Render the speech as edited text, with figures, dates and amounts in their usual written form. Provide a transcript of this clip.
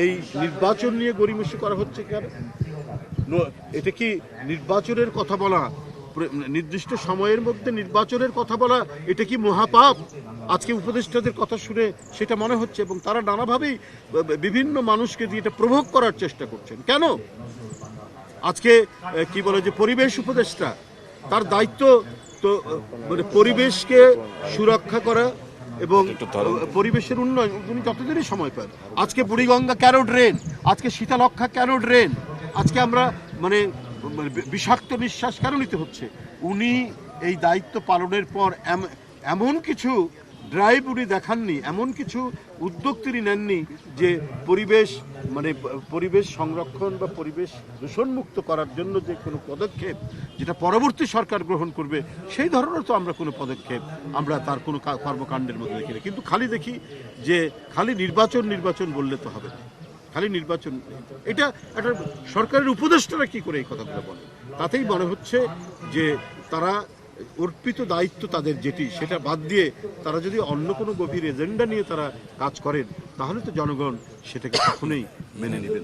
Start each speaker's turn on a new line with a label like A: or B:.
A: এই নির্বাচন নিয়ে গড়িমসি করা হচ্ছে কেন? এটা কি নির্বাচনের কথা বলা, নির্দিষ্ট সময়ের মধ্যে নির্বাচনের কথা বলা, এটা কি মহাপাপ? আজকে উপদেষ্টাদের কথা শুনে সেটা মনে হচ্ছে, এবং তারা নানাভাবেই বিভিন্ন মানুষকে দিয়ে এটা প্রভোগ করার চেষ্টা করছেন। কেন? আজকে কি বলে যে পরিবেশ উপদেষ্টা, তার দায়িত্ব তো মানে পরিবেশকে সুরক্ষা করা এবং পরিবেশের উন্নয়ন। উনি যতদিনই সময় পান, আজকে বুড়িগঙ্গা কেন ড্রেন, আজকে শীতলক্ষা কেন ড্রেন, আজকে আমরা মানে বিষাক্ত নিঃশ্বাস কেন নিতে হচ্ছে? উনি এই দায়িত্ব পালনের পর এমন কিছু ড্রাইভ উনি দেখাননি, এমন কিছু উদ্যোগ তিনি নেননি যে পরিবেশ মানে পরিবেশ সংরক্ষণ বা পরিবেশ দূষণমুক্ত করার জন্য যে কোনো পদক্ষেপ যেটা পরবর্তী সরকার গ্রহণ করবে, সেই ধরনের তো আমরা কোনো পদক্ষেপ আমরা তার কোনো কর্মকাণ্ডের মধ্যে দেখি না। কিন্তু খালি দেখি যে খালি নির্বাচন বললে তো হবে না, খালি নির্বাচন। এটা একটা সরকারের উপদেষ্টারা কি করে এই কথাগুলো বলে? তাতেই মনে হচ্ছে যে তারা অর্পিত দায়িত্ব তাদের যেটি, সেটা বাদ দিয়ে তারা যদি অন্য কোনো গভীর এজেন্ডা নিয়ে তারা কাজ করেন, তাহলে তো জনগণ সেটাকে কখনোই মেনে নেবে না।